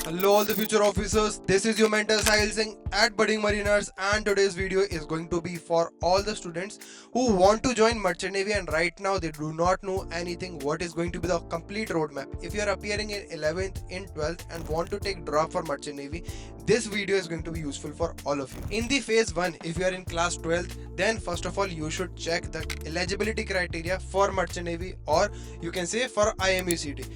Hello all the future officers, this is your mentor Sahil Singh at Budding Mariners, and today's video is going to be for all the students who want to join Merchant Navy and right now they do not know anything what is going to be the complete roadmap. If you are appearing in 11th, in 12th and want to take drop for Merchant Navy, this video is going to be useful for all of you. In the phase 1, if you are in class 12th, then first of all you should check the eligibility criteria for Merchant Navy, or you can say for IMUCET.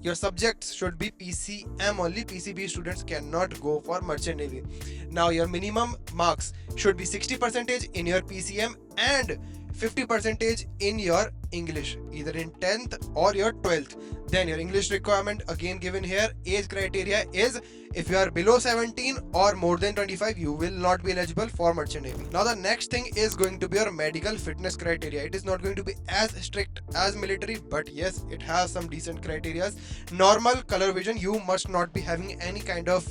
Your subjects should be PCM only. PCB students cannot go for Merchant Navy. Now your minimum marks should be 60% in your PCM and 50% in your English, either in 10th or your 12th. Then your English requirement again given here. Age criteria is if you are below 17 or more than 25, you will not be eligible for Merchant Navy. Now the next thing is going to be your medical fitness criteria. It is not going to be as strict as military, but yes, it has some decent criteria. Normal color vision, you must not be having any kind of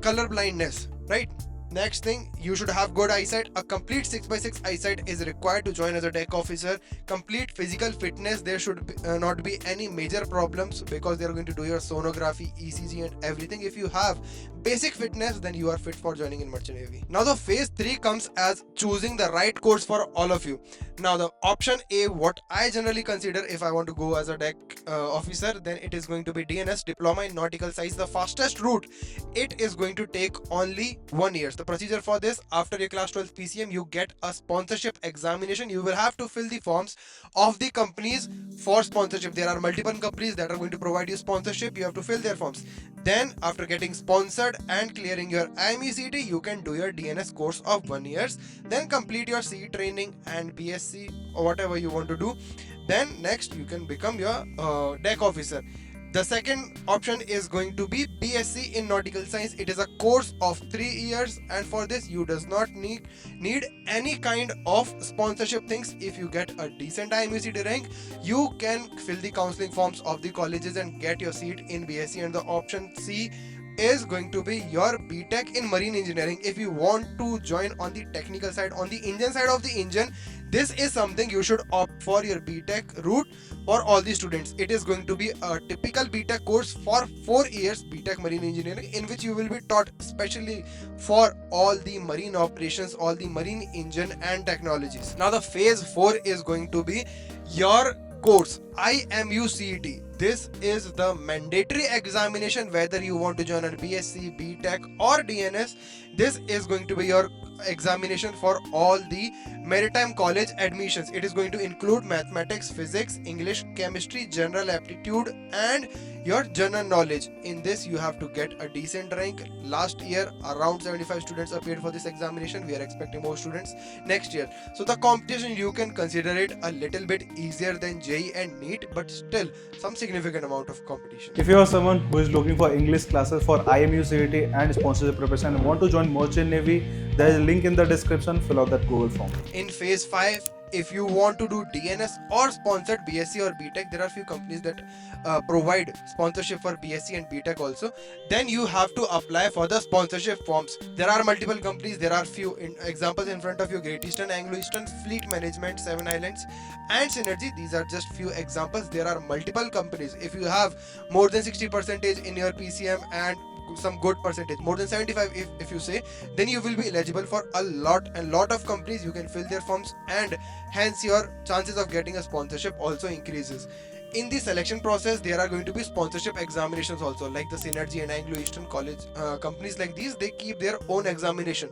color blindness, right? Next thing, you should have good eyesight. A complete 6x6 eyesight is required to join as a deck officer. Complete physical fitness, there should not be any major problems because they are going to do your sonography, ECG and everything. If you have basic fitness, then you are fit for joining in Merchant Navy. Now the phase 3 comes as choosing the right course for all of you. Now the option A, what I generally consider if I want to go as a deck officer, then it is going to be DNS, Diploma in Nautical Science. The fastest route, it is going to take only 1 year. The procedure for this, after your class 12 PCM, you get a sponsorship examination. You will have to fill the forms of the companies for sponsorship. There are multiple companies that are going to provide you sponsorship. You have to fill their forms. Then after getting sponsored and clearing your IMUCET, you can do your DNS course of 1 year. Then complete your CE training and BSc or whatever you want to do. Then next you can become your deck officer. The second option is going to be BSc in Nautical Science. It is a course of 3 years, and for this you does not need any kind of sponsorship things. If you get a decent IMUCET rank, you can fill the counseling forms of the colleges and get your seat in BSc. And the option C is going to be your BTech in Marine Engineering. If you want to join on the technical side, on the engine side of the engine, this is something you should opt for your BTech route for all the students. It is going to be a typical BTech course for 4 years, BTech Marine Engineering, in which you will be taught especially for all the marine operations, all the marine engine and technologies. Now the phase 4 is going to be your course IMUCET. This is the mandatory examination whether you want to join on BSc, BTech or DNS. This is going to be your examination for all the maritime college admissions. It is going to include mathematics, physics, English, chemistry, general aptitude and your general knowledge. In this you have to get a decent rank. Last year around 75 students appeared for this examination. We are expecting more students next year. So the competition, you can consider it a little bit easier than JEE and NEET, but still some significant amount of competition. If you are someone who is looking for English classes for IMUCET and sponsorship preparation and want to join Merchant Navy, there is a link in the description. Fill out that Google form. In phase 5, if you want to do DNS or sponsored BSc or BTech, there are few companies that provide sponsorship for BSc and BTech also. Then you have to apply for the sponsorship forms. There are multiple companies. There are few examples in front of you: Great Eastern, Anglo Eastern, Fleet Management, Seven Islands and Synergy. These are just few examples. There are multiple companies. If you have more than 60% in your PCM and some good percentage, more than 75 if you say, then you will be eligible for a lot of companies. You can fill their forms and hence your chances of getting a sponsorship also increases. In the selection process, there are going to be sponsorship examinations also, like the Synergy and Anglo Eastern College companies like these, they keep their own examination.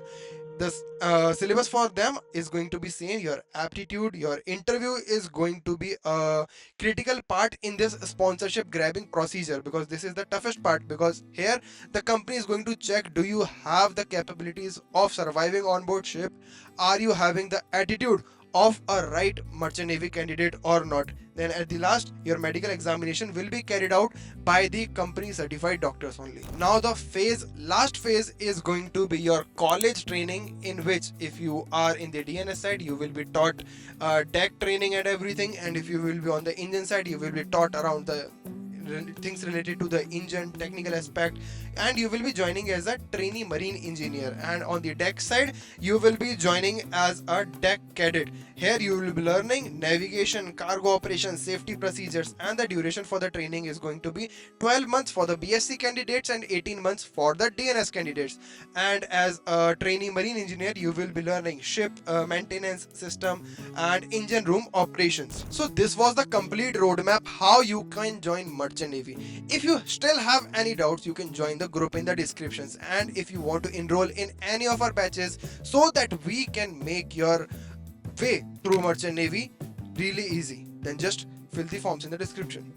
The syllabus for them is going to be same. Your aptitude, your interview is going to be a critical part in this sponsorship grabbing procedure, because this is the toughest part, because here the company is going to check, do you have the capabilities of surviving on board ship, are you having the attitude of a right Merchant Navy candidate or not. Then at the last, your medical examination will be carried out by the company certified doctors only. Now the last phase is going to be your college training, in which if you are in the DNS side, you will be taught deck training and everything, and if you will be on the engine side, you will be taught around the things related to the engine technical aspect, and you will be joining as a trainee marine engineer. And on the deck side, you will be joining as a deck cadet. Here you will be learning navigation, cargo operations, safety procedures, and the duration for the training is going to be 12 months for the BSc candidates and 18 months for the DNS candidates. And as a trainee marine engineer, you will be learning ship maintenance system and engine room operations. So this was the complete roadmap how you can join Merchant Navy. If you still have any doubts, you can join the group in the descriptions. And if you want to enroll in any of our batches so that we can make your way through Merchant Navy really easy, then just fill the forms in the description.